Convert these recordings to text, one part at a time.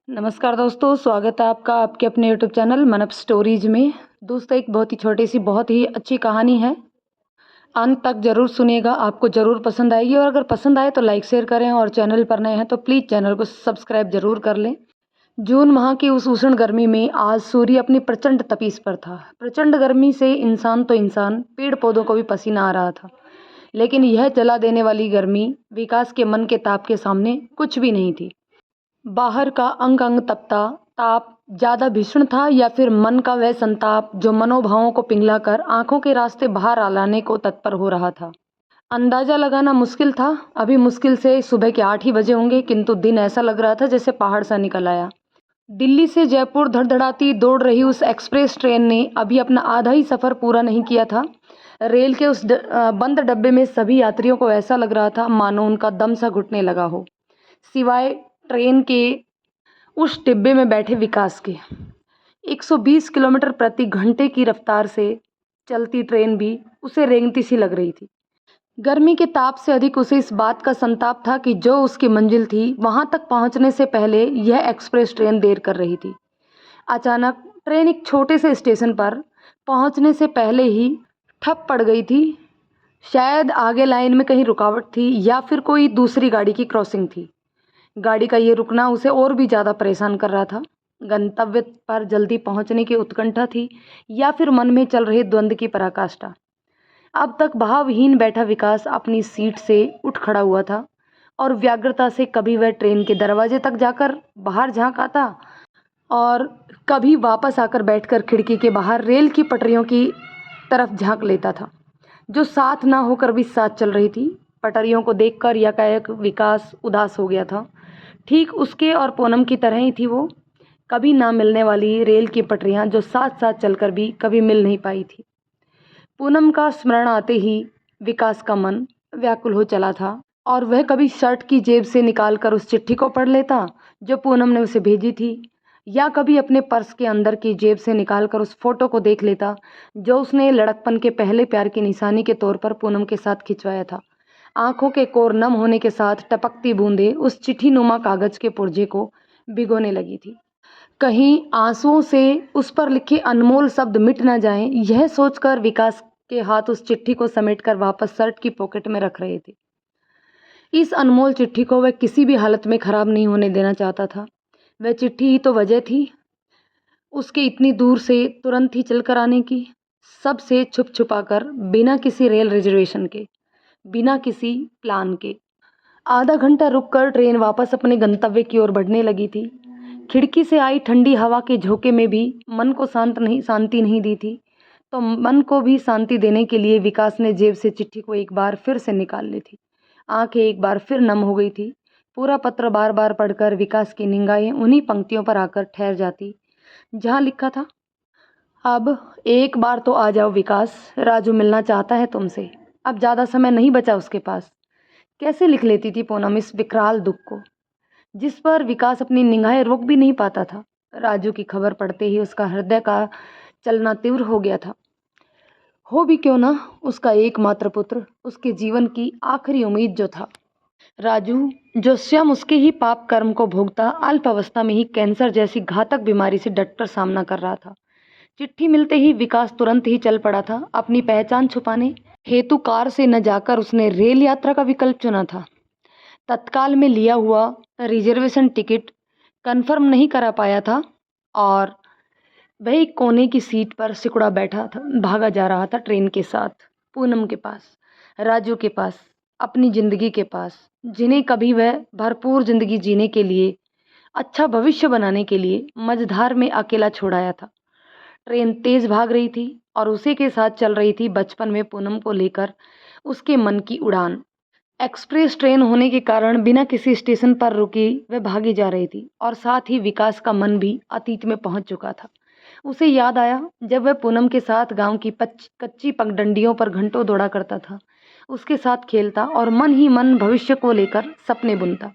नमस्कार दोस्तों, स्वागत है आपका आपके अपने यूट्यूब चैनल मनप स्टोरीज में। दोस्तों, एक बहुत ही छोटी सी बहुत ही अच्छी कहानी है। अंत तक ज़रूर सुनिएगा, आपको ज़रूर पसंद आएगी। और अगर पसंद आए तो लाइक शेयर करें, और चैनल पर नए हैं तो प्लीज़ चैनल को सब्सक्राइब ज़रूर कर लें। जून माह की उस उष्ण गर्मी में आज सूर्य अपनी प्रचंड तपीस पर था। प्रचंड गर्मी से इंसान तो इंसान, पेड़ पौधों को भी पसीना आ रहा था। लेकिन यह जला देने वाली गर्मी विकास के मन के ताप के सामने कुछ भी नहीं थी। बाहर का अंग अंग तपता ताप ज्यादा भीषण था, या फिर मन का वह संताप जो मनोभावों को पिघलाकर आंखों के रास्ते बाहर लाने को तत्पर हो रहा था। अंदाजा लगाना मुश्किल था। अभी मुश्किल से सुबह के 8 ही बजे होंगे, किंतु दिन ऐसा लग रहा था जैसे पहाड़ सा निकल आया। दिल्ली से जयपुर धड़धड़ाती दौड़ रही उस एक्सप्रेस ट्रेन ने अभी अपना आधा ही सफर पूरा नहीं किया था। रेल के उस बंद डब्बे में सभी यात्रियों को ऐसा लग रहा था मानो उनका दम सा घुटने लगा हो, सिवाय ट्रेन के उस डिब्बे में बैठे विकास के। 120 किलोमीटर प्रति घंटे की रफ्तार से चलती ट्रेन भी उसे रेंगती सी लग रही थी। गर्मी के ताप से अधिक उसे इस बात का संताप था कि जो उसकी मंजिल थी वहां तक पहुंचने से पहले यह एक्सप्रेस ट्रेन देर कर रही थी। अचानक ट्रेन एक छोटे से स्टेशन पर पहुंचने से पहले ही ठप पड़ गई थी। शायद आगे लाइन में कहीं रुकावट थी, या फिर कोई दूसरी गाड़ी की क्रॉसिंग थी। गाड़ी का ये रुकना उसे और भी ज़्यादा परेशान कर रहा था। गंतव्य पर जल्दी पहुंचने की उत्कंठा थी, या फिर मन में चल रहे द्वंद्व की पराकाष्ठा। अब तक भावहीन बैठा विकास अपनी सीट से उठ खड़ा हुआ था, और व्यग्रता से कभी वह ट्रेन के दरवाजे तक जाकर बाहर झांक आता, और कभी वापस आकर बैठकर खिड़की के बाहर रेल की पटरियों की तरफ झांक लेता था, जो साथ ना होकर भी साथ चल रही थी। पटरियों को देखकर एकाएक विकास उदास हो गया था। ठीक उसके और पूनम की तरह ही थी वो, कभी ना मिलने वाली रेल की पटरियां जो साथ साथ चलकर भी कभी मिल नहीं पाई थी। पूनम का स्मरण आते ही विकास का मन व्याकुल हो चला था, और वह कभी शर्ट की जेब से निकालकर उस चिट्ठी को पढ़ लेता जो पूनम ने उसे भेजी थी, या कभी अपने पर्स के अंदर की जेब से निकालकर उस फोटो को देख लेता जो उसने लड़कपन के पहले प्यार की निशानी के तौर पर पूनम के साथ खिंचवाया था। आंखों के कोर नम होने के साथ टपकती बूंदें उस चिट्ठी नुमा कागज के पुर्जे को भिगोने लगी थी। कहीं आंसुओं से उस पर लिखे अनमोल शब्द मिट न जाएं, यह सोचकर विकास के हाथ उस चिट्ठी को समेटकर वापस शर्ट की पॉकेट में रख रहे थे। इस अनमोल चिट्ठी को वह किसी भी हालत में खराब नहीं होने देना चाहता था। वह चिट्ठी ही तो वजह थी उसके इतनी दूर से तुरंत ही चलकर आने की, सबसे छुप छुपा कर, बिना किसी रेल रिजर्वेशन के, बिना किसी प्लान के। आधा घंटा रुककर ट्रेन वापस अपने गंतव्य की ओर बढ़ने लगी थी। खिड़की से आई ठंडी हवा के झोंके में भी मन को शांति नहीं दी थी। तो मन को भी शांति देने के लिए विकास ने जेब से चिट्ठी को एक बार फिर से निकाल ली थी। आंखें एक बार फिर नम हो गई थी। पूरा पत्र बार बार पढ़कर विकास की निगाहें उन्हीं पंक्तियों पर आकर ठहर जाती जहाँ लिखा था, अब एक बार तो आ जाओ विकास, राजू मिलना चाहता है तुमसे। अब ज़्यादा समय नहीं बचा उसके पास। कैसे लिख लेती थी पूनम इस विकराल दुख को, जिस पर विकास अपनी निगाहें रोक भी नहीं पाता था। राजू की खबर पढ़ते ही उसका हृदय का चलना तीव्र हो गया था। हो भी क्यों ना उसका एकमात्र पुत्र, उसके जीवन की आखिरी उम्मीद जो था। राजू, जो स्वयं उसके ही पाप कर्म को भोगता अल्प अवस्था में ही कैंसर जैसी घातक बीमारी से डटकर सामना कर रहा था। चिट्ठी मिलते ही विकास तुरंत ही चल पड़ा था। अपनी पहचान छुपाने हेतु कार से न जाकर उसने रेल यात्रा का विकल्प चुना था। तत्काल में लिया हुआ रिजर्वेशन टिकट कंफर्म नहीं करा पाया था, और वह एक कोने की सीट पर सिकुड़ा बैठा था, भागा जा रहा था ट्रेन के साथ, पूनम के पास, राजू के पास, अपनी जिंदगी के पास, जिन्हें कभी वह भरपूर जिंदगी जीने के लिए, अच्छा भविष्य बनाने के लिए मझधार में अकेला छोड़ाया था। ट्रेन तेज भाग रही थी, और उसी के साथ चल रही थी बचपन में पूनम को लेकर उसके मन की उड़ान। एक्सप्रेस ट्रेन होने के कारण बिना किसी स्टेशन पर रुकी वह भागी जा रही थी, और साथ ही विकास का मन भी अतीत में पहुंच चुका था। उसे याद आया जब वह पूनम के साथ गांव की कच्ची पगडंडियों पर घंटों दौड़ा करता था, उसके साथ खेलता और मन ही मन भविष्य को लेकर सपने बुनता।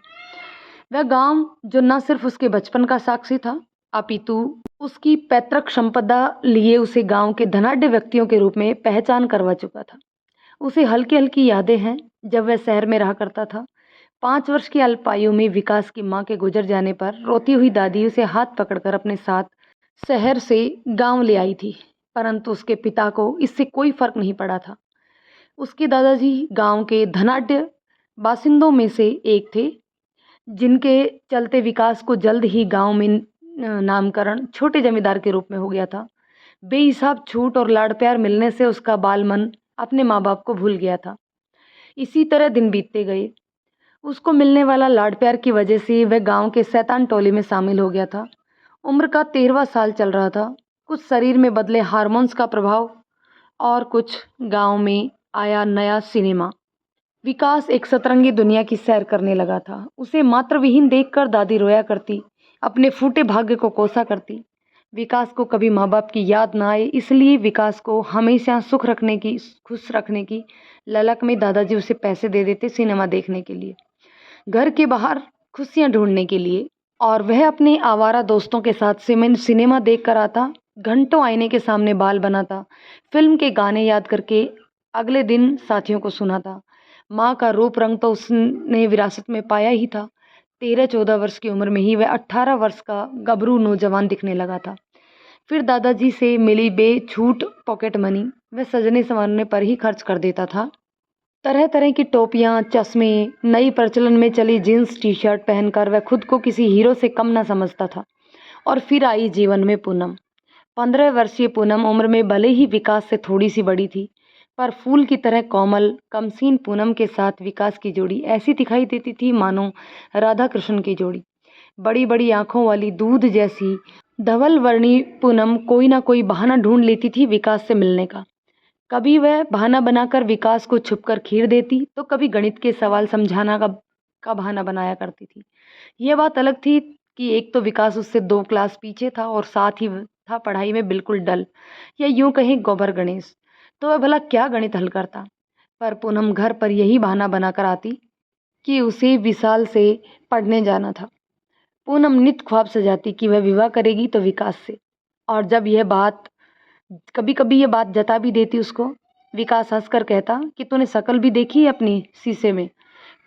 वह गांव जो न सिर्फ उसके बचपन का साक्षी था, अपितु उसकी पैतृक संपदा लिए उसे गांव के धनाढ्य व्यक्तियों के रूप में पहचान करवा चुका था। उसे हल्की हल्की यादें हैं जब वह शहर में रहा करता था। 5 वर्ष की अल्पायु में विकास की मां के गुजर जाने पर रोती हुई दादी उसे हाथ पकड़कर अपने साथ शहर से गांव ले आई थी, परंतु उसके पिता को इससे कोई फर्क नहीं पड़ा था। उसके दादाजी गांव के धनाढ्य बासिंदों में से एक थे, जिनके चलते विकास को जल्द ही गांव में नामकरण छोटे जमींदार के रूप में हो गया था। बेहिसाब छूट और लाड़ प्यार मिलने से उसका बाल मन अपने माँ बाप को भूल गया था। इसी तरह दिन बीतते गए। उसको मिलने वाला लाड़ प्यार की वजह से वह गांव के शैतान टोली में शामिल हो गया था। उम्र का 13वां साल चल रहा था। कुछ शरीर में बदले हार्मोन्स का प्रभाव और कुछ गांव में आया नया सिनेमा। विकास एक सतरंगी दुनिया की सैर करने लगा था। उसे मातृविहीन देखकर दादी रोया करती, अपने फूटे भाग्य को कोसा करती। विकास को कभी माँ बाप की याद ना आए, इसलिए विकास को हमेशा खुश रखने की ललक में दादाजी उसे पैसे दे देते सिनेमा देखने के लिए, घर के बाहर खुशियां ढूंढने के लिए। और वह अपने आवारा दोस्तों के साथ सिनेमा देख कर आता, घंटों आईने के सामने बाल बनाता, फिल्म के गाने याद करके अगले दिन साथियों को सुनाता। माँ का रूप रंग तो उसने विरासत में पाया ही था। 13-14 वर्ष की उम्र में ही वह 18 वर्ष का गबरू नौजवान दिखने लगा था। फिर दादाजी से मिली बेछूट पॉकेट मनी वह सजने संवरने पर ही खर्च कर देता था। तरह तरह की टोपियां, चश्मे, नई प्रचलन में चली जीन्स टी शर्ट पहनकर वह खुद को किसी हीरो से कम न समझता था। और फिर आई जीवन में पूनम। 15 वर्षीय पूनम उम्र में भले ही विकास से थोड़ी सी बड़ी थी, पर फूल की तरह कोमल कमसीन पूनम के साथ विकास की जोड़ी ऐसी दिखाई देती थी मानो राधा कृष्ण की जोड़ी। बड़ी बड़ी आंखों वाली दूध जैसी धवल वर्णी पूनम कोई ना कोई बहाना ढूंढ लेती थी विकास से मिलने का। कभी वह बहाना बनाकर विकास को छुपकर खीर देती, तो कभी गणित के सवाल समझाना का बहाना बनाया करती थी। यह बात अलग थी कि एक तो विकास उससे 2 क्लास पीछे था और साथ ही था पढ़ाई में बिल्कुल डल, या यूं कहें गोबर गणेश। तो वह भला क्या गणित हल करता। पर पूनम घर पर यही बहाना बनाकर आती कि उसे विशाल से पढ़ने जाना था। पूनम नित ख्वाब सजाती कि वह विवाह करेगी तो विकास से, और जब कभी कभी ये बात जता भी देती उसको, विकास हंसकर कहता कि तूने शक्ल भी देखी है अपनी शीशे में,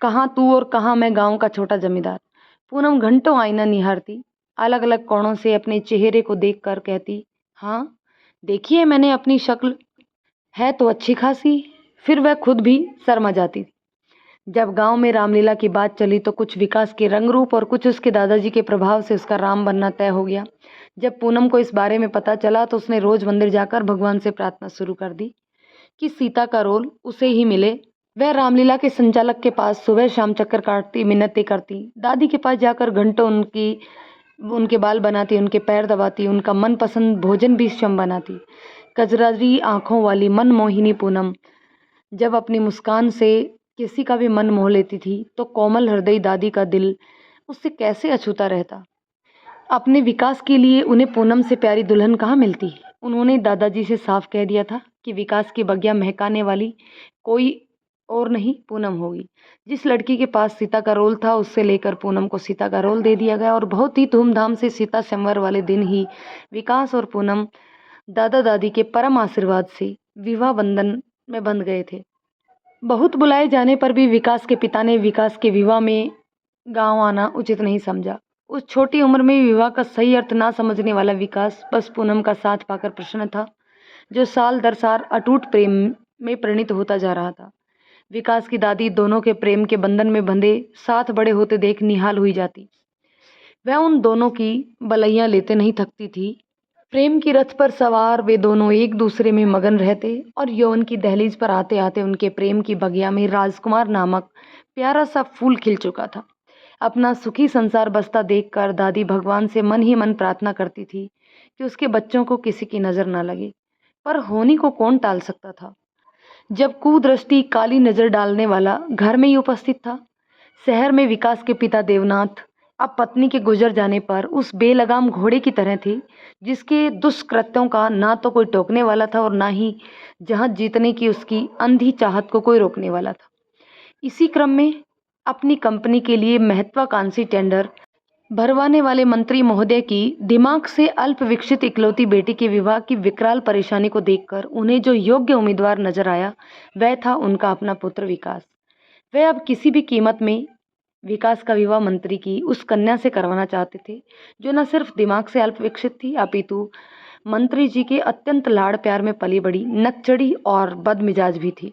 कहाँ तू और कहाँ मैं गांव का छोटा जमींदार। पूनम घंटों आईना निहारती, अलग अलग कोणों से अपने चेहरे को देखकर कहती, हाँ देखी है मैंने अपनी शक्ल, है तो अच्छी खासी। फिर वह खुद भी शर्मा जाती। जब गांव में रामलीला की बात चली तो कुछ विकास के रंग रूप और कुछ उसके दादाजी के प्रभाव से उसका राम बनना तय हो गया। जब पूनम को इस बारे में पता चला तो उसने रोज मंदिर जाकर भगवान से प्रार्थना शुरू कर दी कि सीता का रोल उसे ही मिले। वह रामलीला के संचालक के पास सुबह शाम चक्कर काटती, मिन्नतें करती, दादी के पास जाकर घंटों उनके बाल बनाती, उनके पैर दबाती, उनका मनपसंद भोजन भी स्वयं बनाती। कजरारी आंखों वाली मनमोहिनी पूनम जब अपनी मुस्कान से किसी का भी मन मोह लेती थी तो कोमल हृदय दादी का दिल उससे कैसे अछूता रहता। अपने विकास के लिए उन्हें पूनम से प्यारी दुल्हन कहाँ मिलती। उन्होंने दादाजी से साफ कह दिया था कि विकास की बगिया महकाने वाली कोई और नहीं पूनम होगी। जिस लड़की के पास सीता का रोल था उससे लेकर पूनम को सीता का रोल दे दिया गया और बहुत ही धूमधाम से सीता संवर वाले दिन ही विकास और पूनम दादा दादी के परम आशीर्वाद से विवाह बंधन में बंध गए थे। बहुत बुलाए जाने पर भी विकास के पिता ने विकास के विवाह में गांव आना उचित नहीं समझा। उस छोटी उम्र में विवाह का सही अर्थ ना समझने वाला विकास बस पूनम का साथ पाकर प्रसन्न था, जो साल दर साल अटूट प्रेम में परिणित होता जा रहा था। विकास की दादी दोनों के प्रेम के बंधन में बंधे साथ बड़े होते देख निहाल हुई जाती। वह उन दोनों की बलैयां लेते नहीं थकती थी। प्रेम की रथ पर सवार वे दोनों एक दूसरे में मगन रहते और यौवन की दहलीज पर आते आते उनके प्रेम की बगिया में राजकुमार नामक प्यारा सा फूल खिल चुका था। अपना सुखी संसार बसता देखकर दादी भगवान से मन ही मन प्रार्थना करती थी कि उसके बच्चों को किसी की नज़र न लगे, पर होनी को कौन टाल सकता था जब कुदृष्टि काली नज़र डालने वाला घर में ही उपस्थित था। शहर में विकास के पिता देवनाथ अब पत्नी के गुजर जाने पर उस बेलगाम घोड़े की तरह थे जिसके दुष्कृत्यों का ना तो कोई टोकने वाला था और ना ही जहां जीतने की उसकी अंधी चाहत को कोई रोकने वाला था। इसी क्रम में अपनी कंपनी के लिए महत्वाकांक्षी टेंडर भरवाने वाले मंत्री महोदय की दिमाग से अल्प विकसित इकलौती बेटी के विवाह की विकराल परेशानी को देखकर उन्हें जो योग्य उम्मीदवार नजर आया वह था उनका अपना पुत्र विकास। वह अब किसी भी कीमत में विकास का विवाह मंत्री की उस कन्या से करवाना चाहते थे जो न सिर्फ दिमाग से अल्प विकसित थी अपितु मंत्री जी के अत्यंत लाड़ प्यार में पली बड़ी नकचड़ी और बदमिजाज भी थी,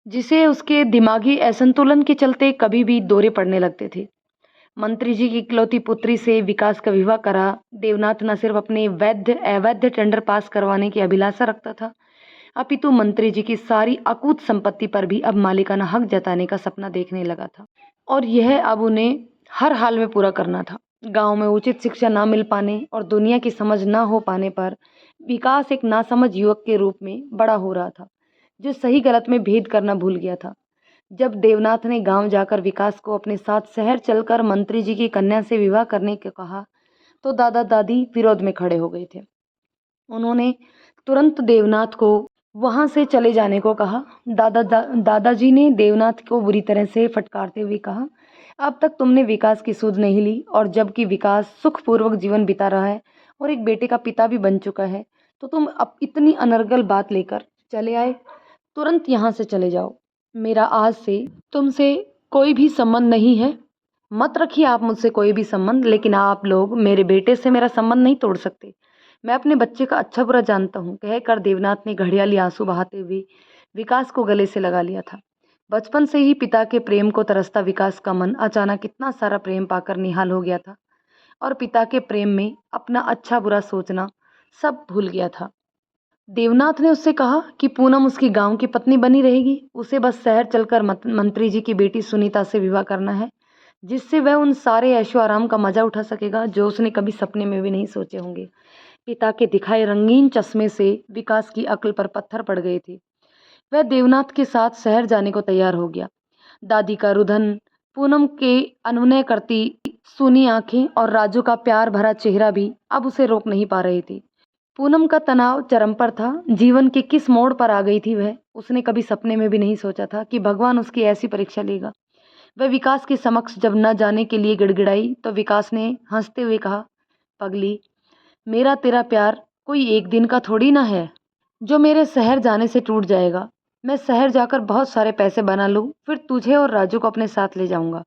जिसे उसके दिमागी असंतुलन के चलते कभी भी दौरे पड़ने लगते थे। मंत्री जी की इकलौती पुत्री से विकास का विवाह करा देवनाथ न सिर्फ अपने वैध अवैध टेंडर पास करवाने की अभिलाषा रखता था अपितु मंत्री जी की सारी अकूत संपत्ति पर भी अब मालिकाना हक जताने का सपना देखने लगा था, और यह अब उन्हें हर हाल में पूरा करना था। गांव में उचित शिक्षा ना मिल पाने और दुनिया की समझ ना हो पाने पर विकास एक नासमझ युवक के रूप में बड़ा हो रहा था, जो सही गलत में भेद करना भूल गया था। जब देवनाथ ने गांव जाकर विकास को अपने साथ शहर चलकर मंत्री जी की कन्या से विवाह करने को कहा तो दादा दादी विरोध में खड़े हो गए थे। उन्होंने तुरंत देवनाथ को वहां से चले जाने को कहा। दादाजी ने देवनाथ को बुरी तरह से फटकारते हुए कहा, अब तक तुमने विकास की सूझ नहीं ली, और जबकि विकास सुखपूर्वक जीवन बिता रहा है और एक बेटे का पिता भी बन चुका है, तो तुम अब इतनी अनर्गल बात लेकर चले आए। तुरंत यहाँ से चले जाओ। मेरा आज से तुमसे कोई भी संबंध नहीं है। मत रखिए आप मुझसे कोई भी संबंध, लेकिन आप लोग मेरे बेटे से मेरा संबंध नहीं तोड़ सकते। मैं अपने बच्चे का अच्छा बुरा जानता हूँ, कहकर देवनाथ ने घड़ियाली आंसू बहाते हुए विकास को गले से लगा लिया था। बचपन से ही पिता के प्रेम को तरसता विकास का मन अचानक इतना सारा प्रेम पाकर निहाल हो गया था और पिता के प्रेम में अपना अच्छा बुरा सोचना सब भूल गया था। देवनाथ ने उससे कहा कि पूनम उसकी गांव की पत्नी बनी रहेगी, उसे बस शहर चलकर मंत्री जी की बेटी सुनीता से विवाह करना है, जिससे वह उन सारे ऐशो आराम का मजा उठा सकेगा जो उसने कभी सपने में भी नहीं सोचे होंगे। पिता के दिखाए रंगीन चश्मे से विकास की अक्ल पर पत्थर पड़ गए थे। वह देवनाथ के साथ शहर जाने को तैयार हो गया। दादी का रुदन, पूनम के अनुनय करती सूनी आंखें और राजू का प्यार भरा चेहरा भी अब उसे रोक नहीं पा रहे थे। पूनम का तनाव चरम पर था। जीवन के किस मोड़ पर आ गई थी वह, उसने कभी सपने में भी नहीं सोचा था कि भगवान उसकी ऐसी परीक्षा लेगा। वह विकास के समक्ष जब न जाने के लिए गिड़गिड़ाई तो विकास ने हंसते हुए कहा, पगली, मेरा तेरा प्यार कोई एक दिन का थोड़ी ना है जो मेरे शहर जाने से टूट जाएगा। मैं शहर जाकर बहुत सारे पैसे बना लूँ, फिर तुझे और राजू को अपने साथ ले जाऊंगा।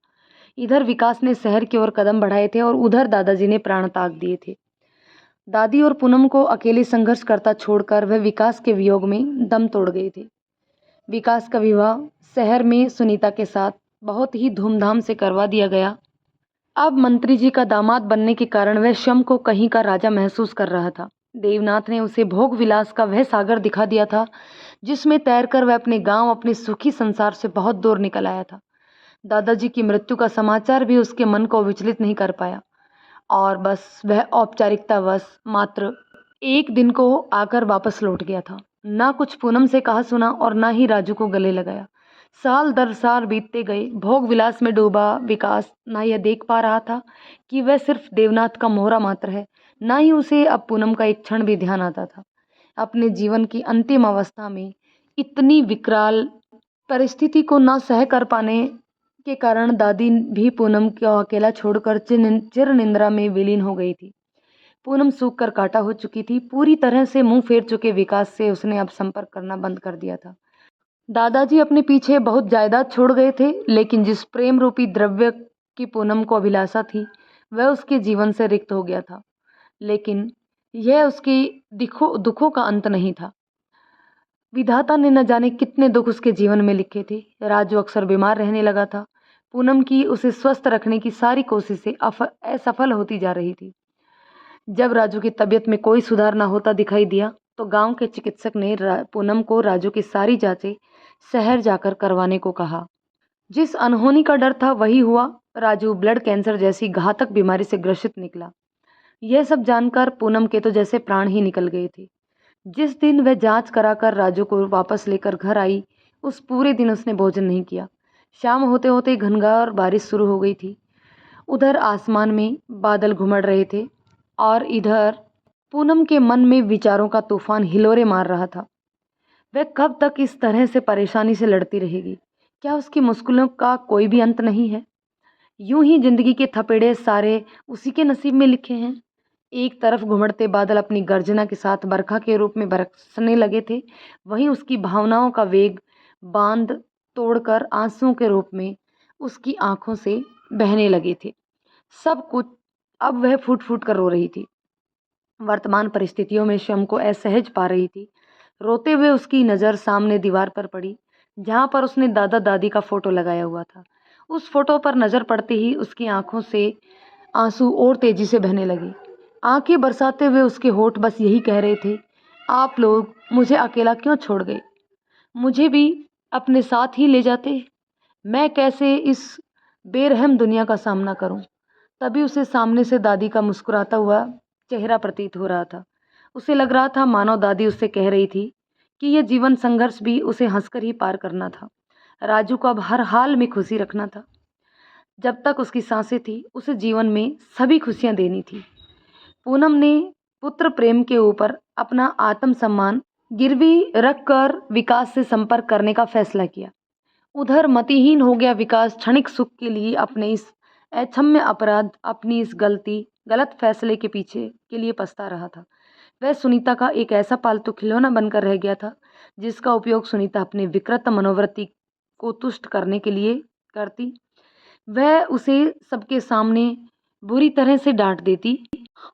इधर विकास ने शहर की ओर कदम बढ़ाए थे और उधर दादाजी ने प्राण त्याग दिए थे। दादी और पूनम को अकेले संघर्ष करता छोड़कर वह विकास के वियोग में दम तोड़ गए थे। विकास का विवाह शहर में सुनीता के साथ बहुत ही धूमधाम से करवा दिया गया। अब मंत्री जी का दामाद बनने के कारण वह स्वयं को कहीं का राजा महसूस कर रहा था। देवनाथ ने उसे भोग विलास का वह सागर दिखा दिया था जिसमें तैरकर वह अपने गांव, अपने सुखी संसार से बहुत दूर निकल आया था। दादाजी की मृत्यु का समाचार भी उसके मन को विचलित नहीं कर पाया और बस वह औपचारिकतावश मात्र एक दिन को आकर वापस लौट गया था। ना कुछ पूनम से कहा सुना और ना ही राजू को गले लगाया। साल दर साल बीतते गए। भोग विलास में डूबा विकास ना यह देख पा रहा था कि वह सिर्फ देवनाथ का मोहरा मात्र है, ना ही उसे अब पूनम का एक क्षण भी ध्यान आता था। अपने जीवन की अंतिम अवस्था में इतनी विकराल परिस्थिति को ना सह कर पाने के कारण दादी भी पूनम को अकेला छोड़कर चिर निंद्रा में विलीन हो गई थी। पूनम सूख कर काटा हो चुकी थी। पूरी तरह से मुंह फेर चुके विकास से उसने अब संपर्क करना बंद कर दिया था। दादाजी अपने पीछे बहुत जायदाद छोड़ गए थे, लेकिन जिस प्रेम रूपी द्रव्य की पूनम को अभिलाषा थी वह उसके जीवन से रिक्त हो गया था। लेकिन यह उसकी दुखों का अंत नहीं था। विधाता ने न जाने कितने दुख उसके जीवन में लिखे थे। राजू अक्सर बीमार रहने लगा था। पूनम की उसे स्वस्थ रखने की सारी कोशिशें असफल होती जा रही थी। जब राजू की तबीयत में कोई सुधार न होता दिखाई दिया तो गांव के चिकित्सक ने पूनम को राजू की सारी जांचें शहर जाकर करवाने को कहा। जिस अनहोनी का डर था वही हुआ। राजू ब्लड कैंसर जैसी घातक बीमारी से ग्रसित निकला। यह सब जानकर पूनम के तो जैसे प्राण ही निकल गए थे। जिस दिन वह जांच कराकर राजू को वापस लेकर घर आई, उस पूरे दिन उसने भोजन नहीं किया। शाम होते होते घनघोर बारिश शुरू हो गई थी। उधर आसमान में बादल घुमड़ रहे थे और इधर पूनम के मन में विचारों का तूफान हिलोरे मार रहा था। वह कब तक इस तरह से परेशानी से लड़ती रहेगी? क्या उसकी मुश्किलों का कोई भी अंत नहीं है? यूं ही जिंदगी के थपेड़े सारे उसी के नसीब में लिखे हैं। एक तरफ घुमड़ते बादल अपनी गर्जना के साथ बरखा के रूप में बरसने लगे थे, वहीं उसकी भावनाओं का वेग बांध तोड़कर आंसुओं के रूप में उसकी आंखों से बहने लगे थे। सब कुछ अब वह फूट फूट कर रो रही थी। वर्तमान परिस्थितियों में शम को असहज पा रही थी। रोते हुए उसकी नज़र सामने दीवार पर पड़ी, जहाँ पर उसने दादा दादी का फोटो लगाया हुआ था। उस फोटो पर नज़र पड़ते ही उसकी आंखों से आंसू और तेजी से बहने लगे। आंखें बरसाते हुए उसके होठ बस यही कह रहे थे, आप लोग मुझे अकेला क्यों छोड़ गए? मुझे भी अपने साथ ही ले जाते। मैं कैसे इस बेरहम दुनिया का सामना करूं? तभी उसे सामने से दादी का मुस्कुराता हुआ चेहरा प्रतीत हो रहा था। उसे लग रहा था मानो दादी उससे कह रही थी कि यह जीवन संघर्ष भी उसे हंसकर ही पार करना था। राजू को अब हर हाल में खुशी रखना था। जब तक उसकी सांसें थी उसे जीवन में सभी खुशियां देनी थी। पूनम ने पुत्र प्रेम के ऊपर अपना आत्मसम्मान गिरवी रखकर विकास से संपर्क करने का फैसला किया। उधर मतिहीन हो गया विकास क्षणिक सुख के लिए अपने इस अक्षम्य अपराध, अपनी इस गलत फैसले के पीछे के लिए पछता रहा था। वह सुनीता का एक ऐसा पालतू खिलौना बनकर रह गया था जिसका उपयोग सुनीता अपने विकृत मनोवृत्ति को तुष्ट करने के लिए करती। वह उसे सबके सामने बुरी तरह से डांट देती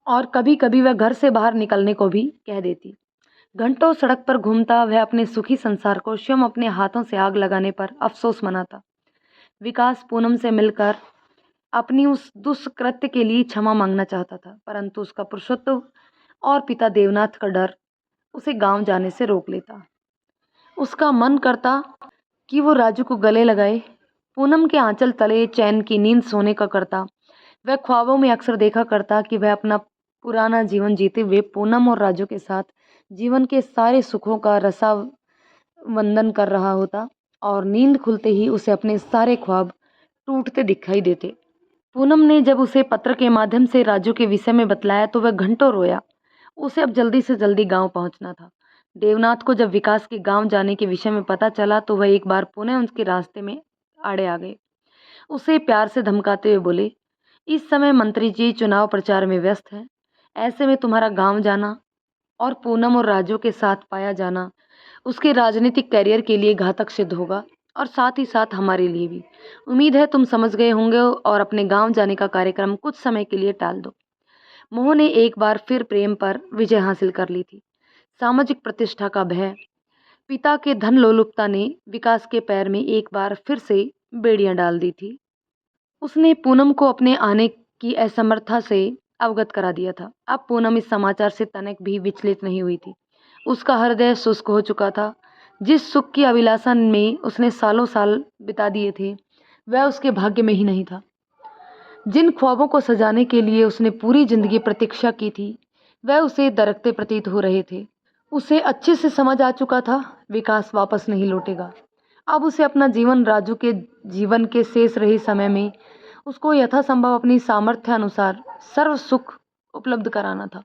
और कभी कभी वह घर से बाहर निकलने को भी कह देती। घंटों सड़क पर घूमता वह अपने सुखी संसार को स्वयं अपने हाथों से आग लगाने पर अफसोस मनाता। विकास पूनम से मिलकर अपनी उस दुष्कृत्य के लिए क्षमा मांगना चाहता था, परंतु उसका पुरुषत्व और पिता देवनाथ का डर उसे गांव जाने से रोक लेता। उसका मन करता कि वो राजू को गले लगाए, पूनम के आंचल तले चैन की नींद सोने का करता। वह ख्वाबों में अक्सर देखा करता कि वह अपना पुराना जीवन जीते हुए पूनम और राजू के साथ जीवन के सारे सुखों का रसावंदन कर रहा होता और नींद खुलते ही उसे अपने सारे ख्वाब टूटते दिखाई देते। पूनम ने जब उसे पत्र के माध्यम से राजू के विषय में बतलाया तो वह घंटों रोया। उसे अब जल्दी से जल्दी गांव पहुंचना था। देवनाथ को जब विकास के गांव जाने के विषय में पता चला तो वह एक बार पुनः उसके रास्ते में आड़े आ गए। उसे प्यार से धमकाते हुए बोले, इस समय मंत्री जी चुनाव प्रचार में व्यस्त हैं, ऐसे में तुम्हारा गांव जाना और पूनम और राजू के साथ पाया जाना उसके राजनीतिक करियर के लिए घातक सिद्ध होगा और साथ ही साथ हमारे लिए भी। उम्मीद है तुम समझ गए होंगे और अपने गांव जाने का कार्यक्रम कुछ समय के लिए टाल दो। मोह ने एक बार फिर प्रेम पर विजय हासिल कर ली थी। सामाजिक प्रतिष्ठा का भय, पिता के धन लोलुपता ने विकास के पैर में एक बार फिर से बेड़ियां डाल दी थी। उसने पूनम को अपने आने की असमर्थता से अवगत करा दिया था। अब पूनम इस समाचार से तनिक भी विचलित नहीं हुई थी। उसका हृदय शुष्क हो चुका था। जिस सुख की अभिलाषा में उसने सालों साल बिता दिए थे वह उसके भाग्य में ही नहीं था। जिन ख्वाबों को सजाने के लिए उसने पूरी जिंदगी प्रतीक्षा की थी वह उसे दरकते प्रतीत हो रहे थे। उसे अच्छे से समझ आ चुका था विकास वापस नहीं लौटेगा। अब उसे अपना जीवन राजू के जीवन के शेष रहे समय में उसको यथासंभव अपनी सामर्थ्य अनुसार सर्व सुख उपलब्ध कराना था।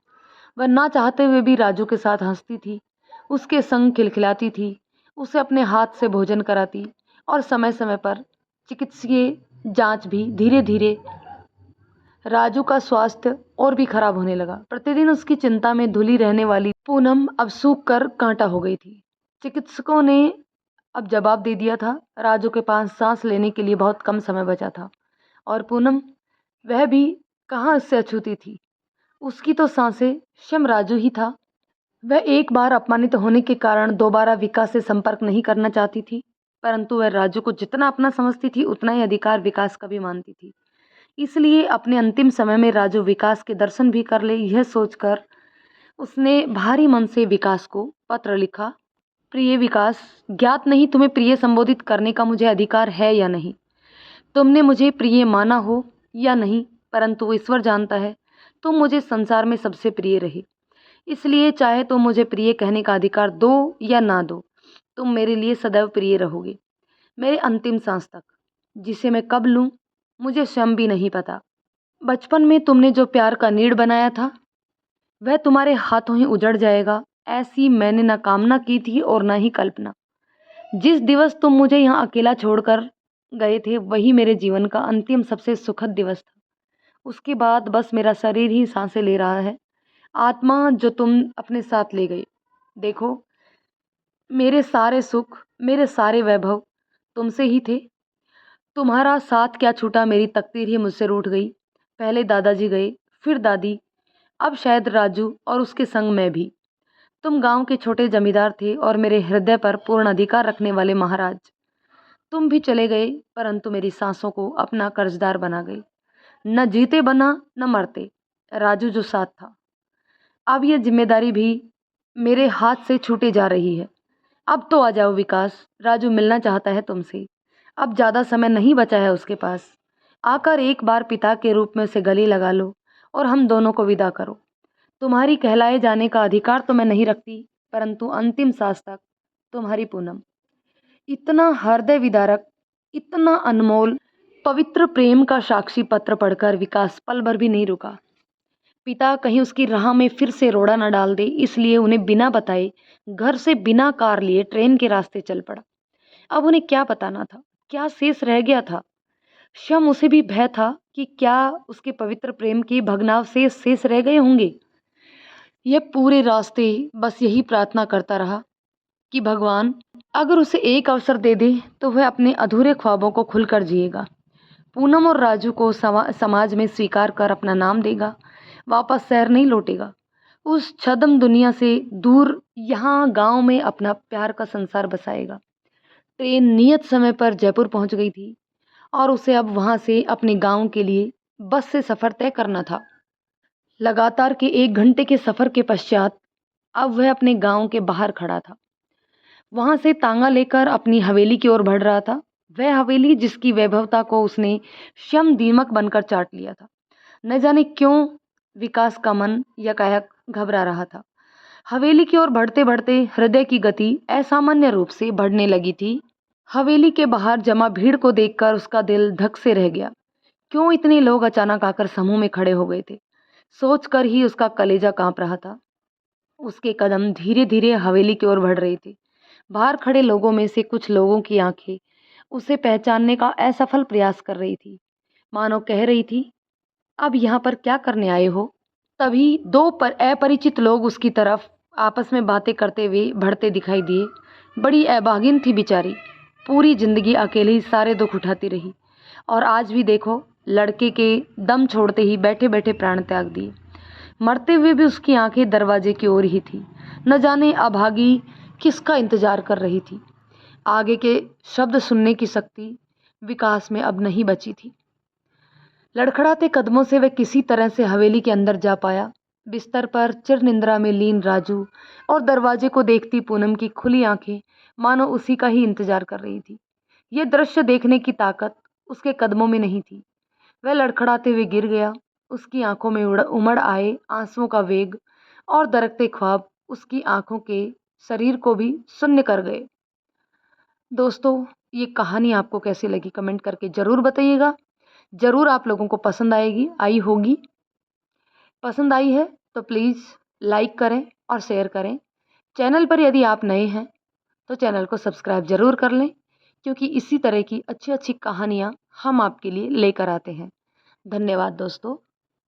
वह ना चाहते हुए भी राजू के साथ हंसती थी, उसके संग खिलखिलाती थी, उसे अपने हाथ से भोजन कराती और समय समय पर चिकित्सीय जांच भी। धीरे धीरे राजू का स्वास्थ्य और भी खराब होने लगा। प्रतिदिन उसकी चिंता में धुली रहने वाली पूनम अब सूख कर कांटा हो गई थी। चिकित्सकों ने अब जवाब दे दिया था। राजू के पास सांस लेने के लिए बहुत कम समय बचा था और पूनम वह भी कहाँ इससे अछूती थी। उसकी तो सांसें स्वयं राजू ही था। वह एक बार अपमानित होने के कारण दोबारा विकास से संपर्क नहीं करना चाहती थी, परंतु वह राजू को जितना अपना समझती थी उतना ही अधिकार विकास का भी मानती थी। इसलिए अपने अंतिम समय में राजू विकास के दर्शन भी कर ले, यह सोचकर उसने भारी मन से विकास को पत्र लिखा। प्रिय विकास, ज्ञात नहीं तुम्हें प्रिय संबोधित करने का मुझे अधिकार है या नहीं। तुमने मुझे प्रिय माना हो या नहीं, परंतु वो ईश्वर जानता है तुम मुझे संसार में सबसे प्रिय रही। इसलिए चाहे तुम मुझे प्रिय कहने का अधिकार दो या ना दो, तुम मेरे लिए सदैव प्रिय रहोगे, मेरे अंतिम सांस तक, जिसे मैं कब लूँ मुझे स्वयं भी नहीं पता। बचपन में तुमने जो प्यार का नीड़ बनाया था वह तुम्हारे हाथों ही उजड़ जाएगा, ऐसी मैंने न कामना की थी और न ही कल्पना। जिस दिवस तुम मुझे यहाँ अकेला छोड़कर गए थे वही मेरे जीवन का अंतिम सबसे सुखद दिवस था। उसके बाद बस मेरा शरीर ही सांसें ले रहा है, आत्मा जो तुम अपने साथ ले गए। देखो, मेरे सारे सुख, मेरे सारे वैभव तुमसे ही थे। तुम्हारा साथ क्या छूटा, मेरी तकदीर ही मुझसे रूठ गई। पहले दादाजी गए, फिर दादी, अब शायद राजू और उसके संग मैं भी। तुम गांव के छोटे जमींदार थे और मेरे हृदय पर पूर्ण अधिकार रखने वाले महाराज। तुम भी चले गए, परंतु मेरी सांसों को अपना कर्जदार बना गए। न जीते बना, न मरते। राजू जो साथ था, अब ये जिम्मेदारी भी मेरे हाथ से छूटे जा रही है। अब तो आ जाओ विकास, राजू मिलना चाहता है तुमसे। अब ज़्यादा समय नहीं बचा है उसके पास। आकर एक बार पिता के रूप में उसे गले लगा लो और हम दोनों को विदा करो। तुम्हारी कहलाए जाने का अधिकार तो मैं नहीं रखती, परंतु अंतिम सांस तक तुम्हारी पूनम। इतना हृदय विदारक, इतना अनमोल, पवित्र प्रेम का साक्षी पत्र पढ़कर विकास पल भर भी नहीं रुका। पिता कहीं उसकी राह में फिर से रोड़ा न डाल दे, इसलिए उन्हें बिना बताए घर से बिना कार लिए ट्रेन के रास्ते चल पड़ा। अब उन्हें क्या बताना था, क्या शेष रह गया था। शम उसे भी भय था कि क्या उसके पवित्र प्रेम के भग्नावशेष शेष रह गए होंगे। यह पूरे रास्ते बस यही प्रार्थना करता रहा कि भगवान अगर उसे एक अवसर दे दे तो वह अपने अधूरे ख्वाबों को खुलकर जिएगा। पूनम और राजू को समाज में स्वीकार कर अपना नाम देगा, वापस शहर नहीं लौटेगा। उस छद्म दुनिया से दूर यहाँ गांव में अपना प्यार का संसार बसाएगा। ट्रेन नियत समय पर जयपुर पहुंच गई थी और उसे अब वहां से अपने गांव के लिए बस से सफर तय करना था। लगातार के 1 घंटे के सफर के पश्चात अब वह अपने गांव के बाहर खड़ा था। वहां से तांगा लेकर अपनी हवेली की ओर बढ़ रहा था। वह हवेली जिसकी वैभवता को उसने शम दीमक बनकर चाट लिया था। न जाने क्यों विकास का मन यकायक घबरा रहा था। हवेली की ओर बढ़ते बढ़ते हृदय की गति असामान्य रूप से बढ़ने लगी थी। हवेली के बाहर जमा भीड़ को देखकर उसका दिल धक से रह गया। क्यों इतने लोग अचानक आकर समूह में खड़े हो गए थे, सोचकर ही उसका कलेजा कांप रहा था। उसके कदम धीरे धीरे हवेली की ओर बढ़ रहे थे। बाहर खड़े लोगों में से कुछ लोगों की आंखें उसे पहचानने का असफल प्रयास कर रही थी, मानो कह रही थी, अब यहाँ पर क्या करने आए हो। तभी दो अपरिचित लोग उसकी तरफ आपस में बातें करते हुए बढ़ते दिखाई दिए। बड़ी अभागिन थी बेचारी, पूरी जिंदगी अकेले ही सारे दुख उठाती रही और आज भी देखो लड़के के दम छोड़ते ही बैठे बैठे प्राण त्याग दिए। मरते हुए भी उसकी आंखें दरवाजे की ओर ही थी। न जाने अभागी किसका इंतजार कर रही थी। आगे के शब्द सुनने की शक्ति विकास में अब नहीं बची थी। लड़खड़ाते कदमों से वह किसी तरह से हवेली के अंदर जा पाया। बिस्तर पर चिर निंद्रा में लीन राजू और दरवाजे को देखती पूनम की खुली आंखें मानो उसी का ही इंतजार कर रही थी। यह दृश्य देखने की ताकत उसके कदमों में नहीं थी। वह लड़खड़ाते हुए गिर गया। उसकी आंखों में उमड़ आए आंसुओं का वेग और दरकते ख्वाब उसकी आंखों के शरीर को भी शून्य कर गए। दोस्तों, ये कहानी आपको कैसी लगी कमेंट करके ज़रूर बताइएगा। ज़रूर आप लोगों को पसंद आई होगी। पसंद आई है तो प्लीज़ लाइक करें और शेयर करें। चैनल पर यदि आप नए हैं तो चैनल को सब्सक्राइब ज़रूर कर लें, क्योंकि इसी तरह की अच्छी अच्छी कहानियाँ हम आपके लिए लेकर आते हैं। धन्यवाद दोस्तों।